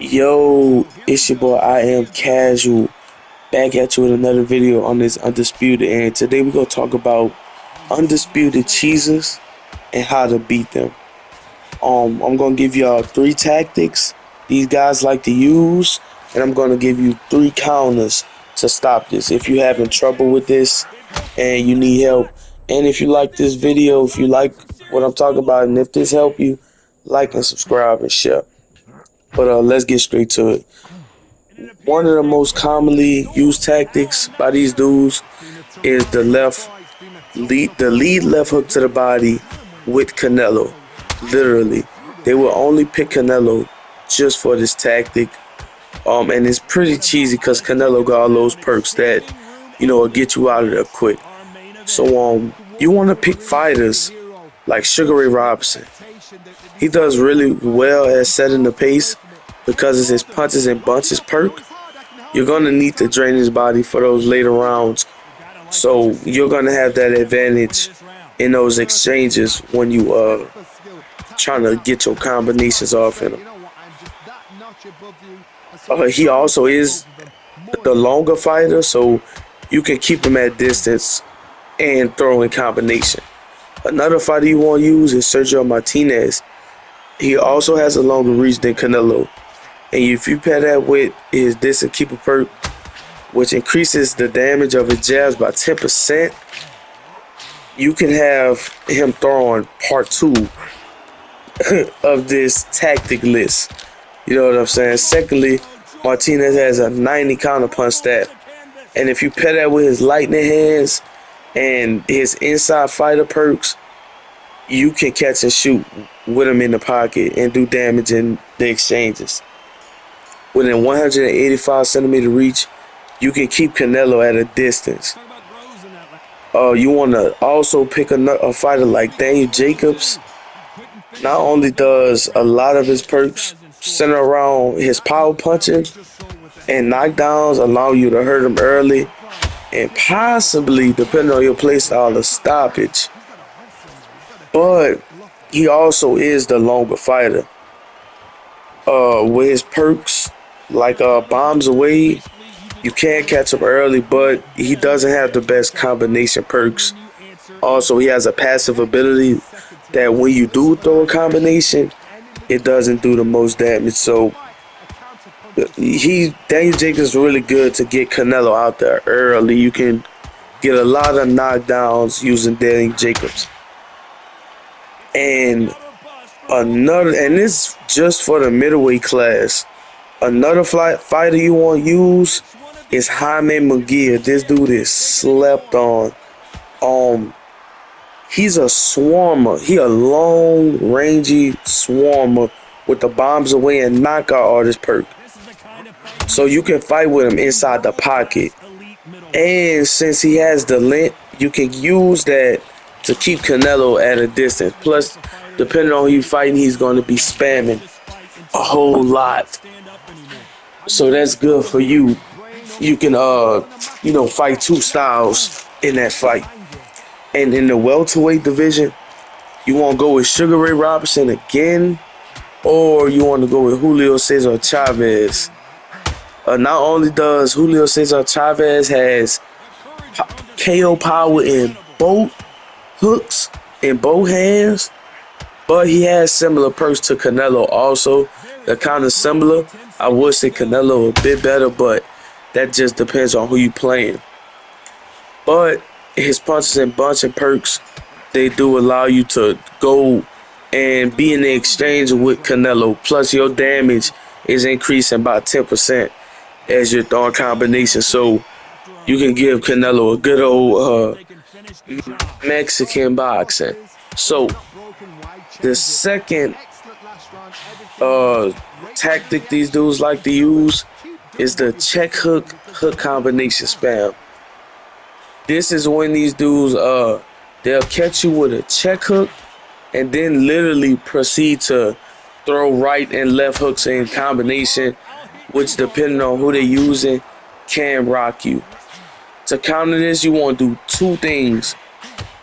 Yo, it's your boy. I am Casual, back at you with another video on this Undisputed. And today we're gonna talk about undisputed cheeses and how to beat them. I'm gonna give y'all three tactics these guys like to use, and I'm gonna give you three counters to stop this. If you're having trouble with this and you need help, and if you like this video, if you like what I'm talking about, and if this help you, like and subscribe and share. But let's get straight to it. One of the most commonly used tactics by these dudes is the lead left hook to the body with Canelo. Literally, they will only pick Canelo just for this tactic. And it's pretty cheesy because Canelo got all those perks that will get you out of there quick. So you want to pick fighters like Sugar Ray Robinson. He does really well at setting the pace because it's his punches and bunches perk. You're going to need to drain his body for those later rounds. So you're going to have that advantage in those exchanges when you trying to get your combinations off in him. He also is the longer fighter, so you can keep him at distance and throw in combination. Another fighter you want to use is Sergio Martinez. He also has a longer reach than Canelo. And if you pair that with his distance keeper perk, which increases the damage of his jabs by 10%, you can have him throwing part 2 of this tactic list. You know what I'm saying? Secondly, Martinez has a 90 counter punch stat. And if you pair that with his lightning hands and his inside fighter perks, you can catch and shoot with him in the pocket and do damage in the exchanges. Within 185 centimeter reach, you can keep Canelo at a distance. You want to also pick a fighter like Daniel Jacobs. Not only does a lot of his perks center around his power punching and knockdowns allow you to hurt him early and possibly, depending on your playstyle, a stoppage. But he also is the longer fighter. With his perks like bombs away, you can catch him early, but he doesn't have the best combination perks. Also, he has a passive ability that when you do throw a combination, it doesn't do the most damage. So Daniel Jacobs is really good to get Canelo out there early. You can get a lot of knockdowns using Daniel Jacobs. And this just for the middleweight class. Another fighter you want to use is Jaime Munguia. This dude is slept on. He's a swarmer. He a long, rangy swarmer with the bombs away and knockout artist perk. So you can fight with him inside the pocket. And since he has the length, you can use that to keep Canelo at a distance. Plus, depending on who you're fighting, he's going to be spamming a whole lot. So that's good for you. You can, fight two styles in that fight. And in the welterweight division, you want to go with Sugar Ray Robinson again, or you want to go with Julio Cesar Chavez. Not only does Julio Cesar Chavez has KO power in both hooks, in both hands, but he has similar perks to Canelo also. They're kind of similar. I would say Canelo a bit better, but that just depends on who you playing. But his punches and bunching perks, they do allow you to go and be in the exchange with Canelo. Plus your damage is increasing by 10% as you're throwing combinations. So you can give Canelo a good old Mexican boxing. So the second tactic these dudes like to use is the check hook combination spam. This is when these dudes they'll catch you with a check hook and then literally proceed to throw right and left hooks in combination, which depending on who they're using can rock you. To counter this, you want to do two things.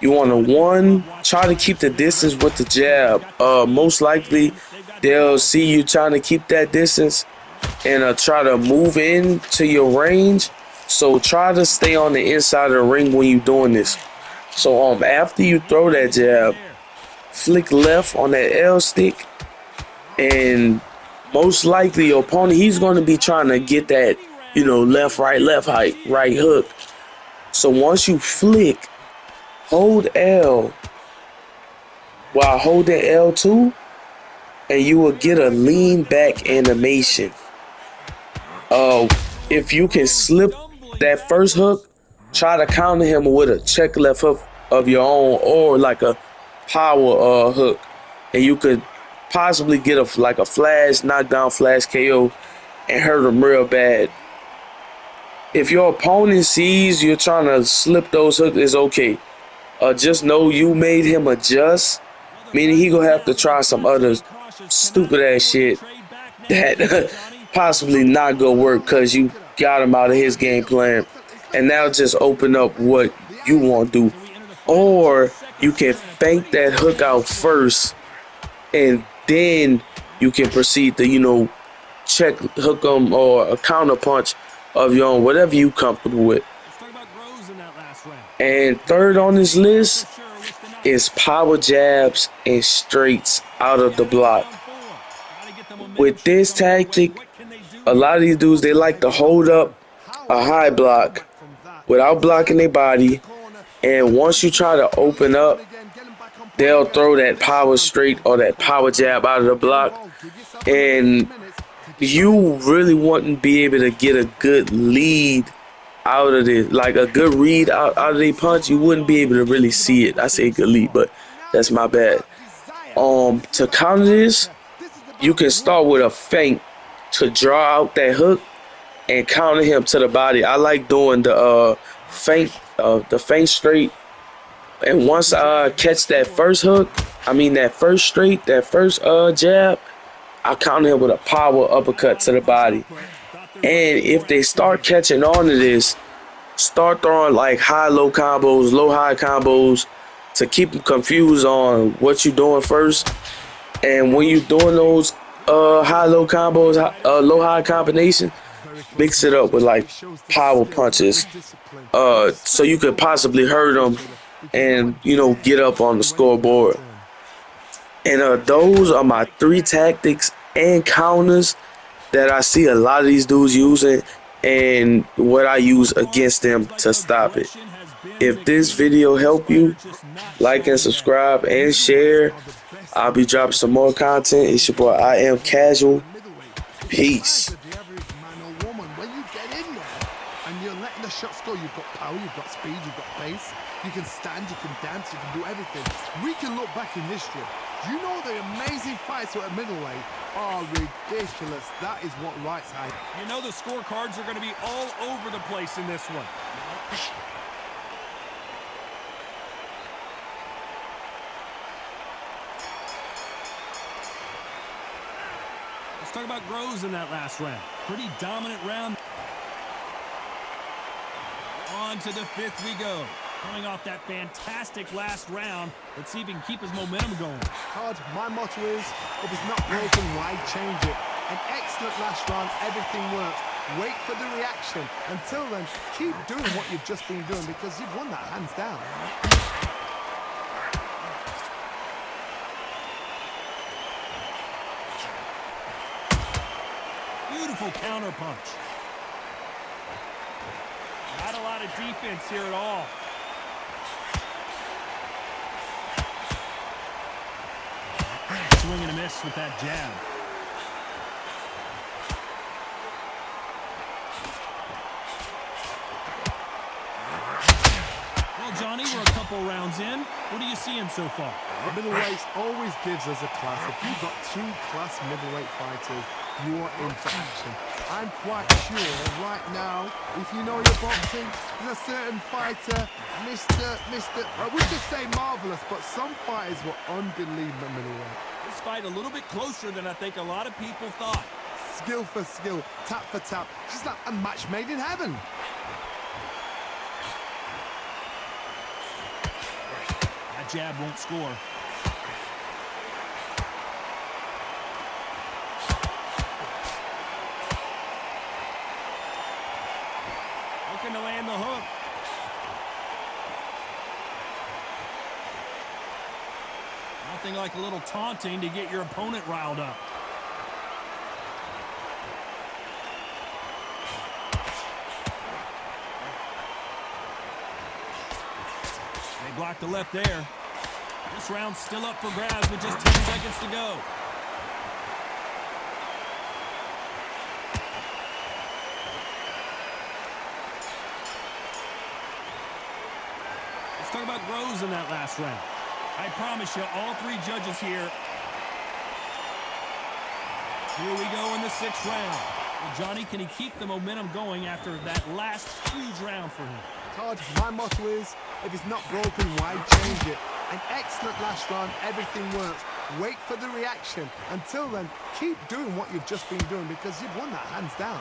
You want to try to keep the distance with the jab. Most likely they'll see you trying to keep that distance and try to move into your range. So try to stay on the inside of the ring when you're doing this. So after you throw that jab, flick left on that L stick, and most likely your opponent, he's going to be trying to get that, left, right hook. So once you flick, hold L while holding L2, and you will get a lean back animation. If you can slip that first hook, try to counter him with a check left hook of your own, or like a power hook, and you could possibly get a flash knockdown, flash KO, and hurt him real bad. If your opponent sees you're trying to slip those hooks, it's okay. Just know you made him adjust, meaning he gonna have to try some other stupid ass shit that possibly not gonna work because you got him out of his game plan, and now just open up what you want to do. Or you can feint that hook out first, and then you can proceed to check hook him or a counter punch of your own, whatever you comfortable with. And third on this list is power jabs and straights out of the block. With this tactic, a lot of these dudes, they like to hold up a high block without blocking their body, and once you try to open up, they'll throw that power straight or that power jab out of the block, and you really wouldn't be able to get a good lead out of this, like a good read out of the punch. You wouldn't be able to really see it. I say good lead, but that's my bad. To counter this, you can start with a feint to draw out that hook and counter him to the body. I like doing the feint straight, and once I catch that first hook, that first straight, that first jab, I counter him with a power uppercut to the body. And if they start catching on to this, start throwing like high-low combos, low-high combos to keep them confused on what you're doing first. And when you're doing those high-low combos, low-high combination, mix it up with like power punches, so you could possibly hurt them and get up on the scoreboard. And those are my 3 tactics and counters that I see a lot of these dudes using, and what I use against them to stop it. If this video helped you, like and subscribe and share. I'll be dropping some more content. It's your boy, I Am Casual. Peace. And you're letting the shots go. You've got power, you've got speed, you've got pace. You can stand, you can dance, you can do everything. We can look back in history. Do you know the amazing fights at middleweight are ridiculous? That is what rights high. You know the scorecards are going to be all over the place in this one. Let's talk about Groves in that last round. Pretty dominant round. On to the 5th we go. Coming off that fantastic last round, let's see if he can keep his momentum going. Todd, my motto is, if it's not broken, why change it? An excellent last round, everything works. Wait for the reaction. Until then, keep doing what you've just been doing, because you've won that hands down. Beautiful counter punch. Not a lot of defense here at all. Swing and a miss with that jab. Well, Johnny, we're a couple rounds in. What are you seeing so far? Middleweight always gives us a class. If you've got 2 class middleweight fighters, you're in for action. I'm quite sure right now, if you know your boxing, there's a certain fighter, I would just say marvelous, but some fighters were unbelievable middleweight. This fight a little bit closer than I think a lot of people thought. Skill for skill, tap for tap, just like a match made in heaven. That jab won't score. to land the hook. Nothing like a little taunting to get your opponent riled up. They blocked the left there. This round's still up for grabs with just 10 seconds to go. Let's talk about Rose in that last round. I promise you, all three judges here. Here we go in the 6th round. Well, Johnny, can he keep the momentum going after that last huge round for him? Todd, my motto is, if it's not broken, why change it? An excellent last round, everything works. Wait for the reaction. Until then, keep doing what you've just been doing because you've won that hands down.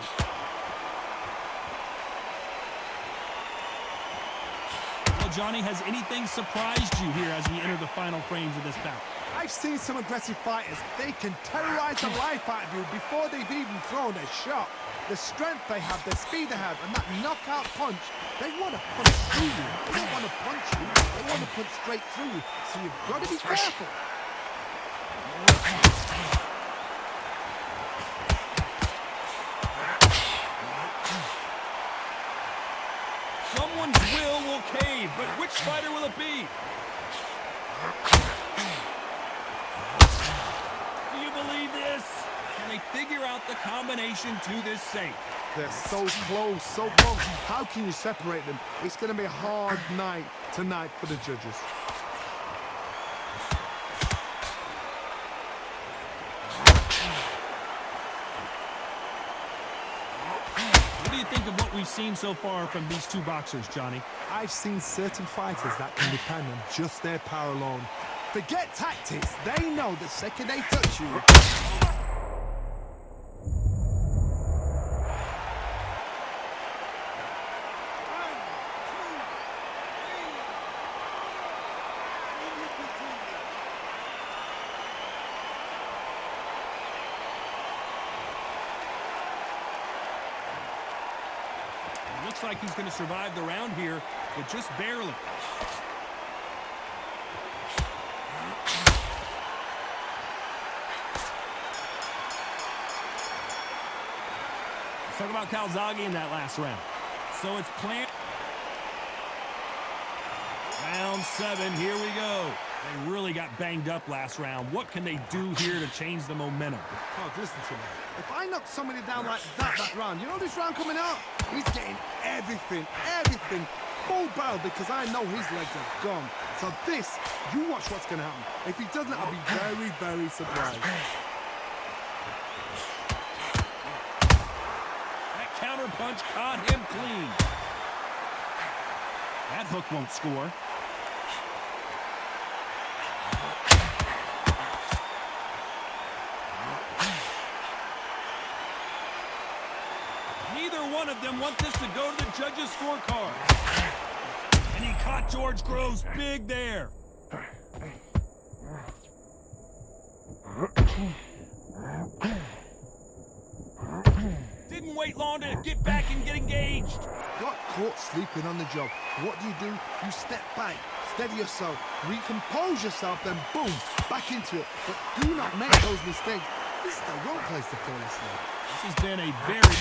Well, Johnny, has anything surprised you here as we enter the final frames of this bout? I've seen some aggressive fighters. They can terrorize the life out of you before they've even thrown a shot. The strength they have, the speed they have, and that knockout punch, they want to punch through you. They don't want to punch you. They want to punch straight through you. So you've got to be careful. Someone's will cave, but which fighter will it be? Do you believe this? Can they figure out the combination to this safe? They're so close, so close. How can you separate them? It's going to be a hard night tonight for the judges. What do you think of what we've seen so far from these two boxers, Johnny? I've seen certain fighters that can depend on just their power alone. Forget tactics. They know the second they touch you. Looks like he's going to survive the round here, but just barely. Let's talk about Calzaghe in that last round. So it's planned. Round 7, here we go. They really got banged up last round. What can they do here to change the momentum? Oh, listen to me. If I knock somebody down like that round, you know this round coming out? He's getting everything, full barrel because I know his legs are gone. So this, you watch what's going to happen. If he doesn't, I'll be very, very surprised. That counter punch caught him clean. That hook won't score. Neither one of them want this to go to the judges' scorecard. And he caught George Groves big there. Didn't wait long to get back and get engaged. Got caught sleeping on the job. What do? You step back, steady yourself, recompose yourself, then boom, back into it. But do not make those mistakes. This is the wrong place to fall asleep. This has been a very...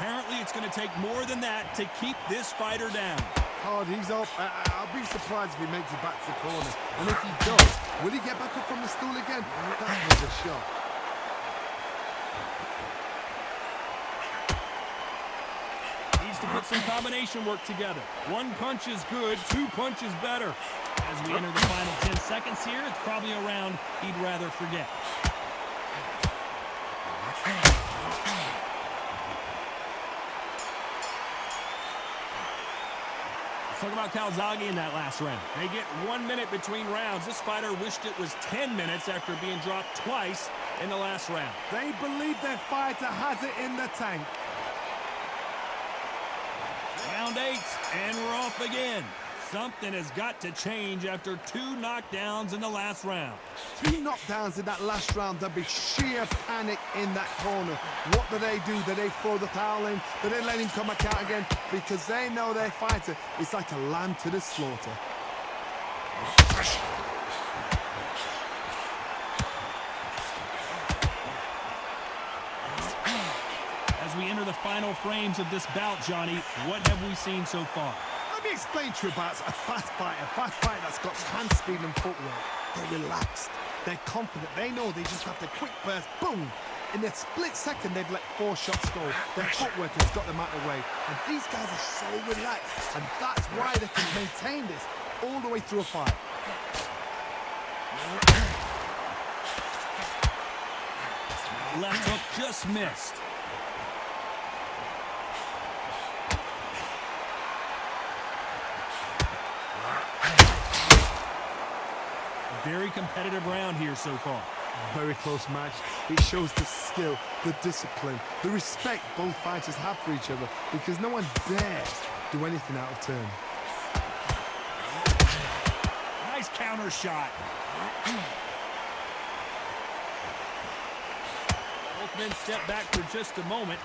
Apparently, it's going to take more than that to keep this fighter down. Hard, he's up. I'll be surprised if he makes it back to the corner. And if he does, will he get back up from the stool again? That was a shot. Needs to put some combination work together. One punch is good, 2 punches better. As we enter the final 10 seconds here, it's probably a round he'd rather forget. Talk about Calzaghe in that last round. They get 1 minute between rounds. This fighter wished it was 10 minutes after being dropped twice in the last round. They believe their fighter has it in the tank. Round 8, and we're off again. Something has got to change after 2 knockdowns in the last round. 2 knockdowns in that last round. There'll be sheer panic in that corner. What do? Do they throw the towel in? Do they let him come back out again? Because they know their fighter is like a lamb to the slaughter. As we enter the final frames of this bout, Johnny, what have we seen so far? Let me explain to you about a fast fighter that's got hand speed and footwork. They're relaxed, they're confident, they know they just have to quick burst, boom! In a split second, they've let 4 shots go. Their footwork has got them out of the way. And these guys are so relaxed, and that's why they can maintain this all the way through a fight. Left hook just missed. Very competitive round here so far. Very close match. It shows the skill, the discipline, the respect both fighters have for each other, because no one dares do anything out of turn. Nice counter shot. Both men step back for just a moment.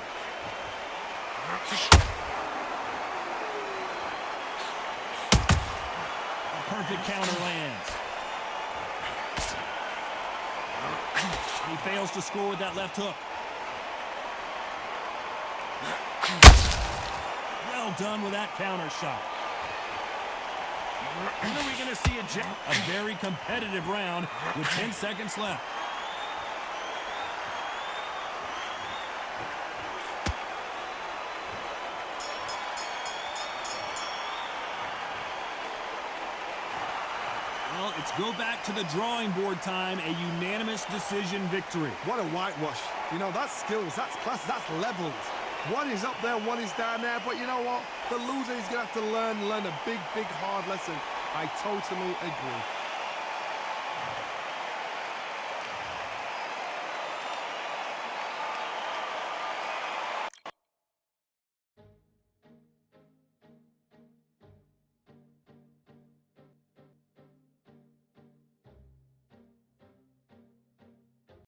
A perfect counter lands. He fails to score with that left hook. Well done with that counter shot. When are we going to see a very competitive round with 10 seconds left? Well, it's go back to the drawing board time, a unanimous decision victory. What a whitewash. You know, that's skills, that's class, that's levels. One is up there, one is down there, but you know what? The loser is going to have to learn a big, hard lesson. I totally agree.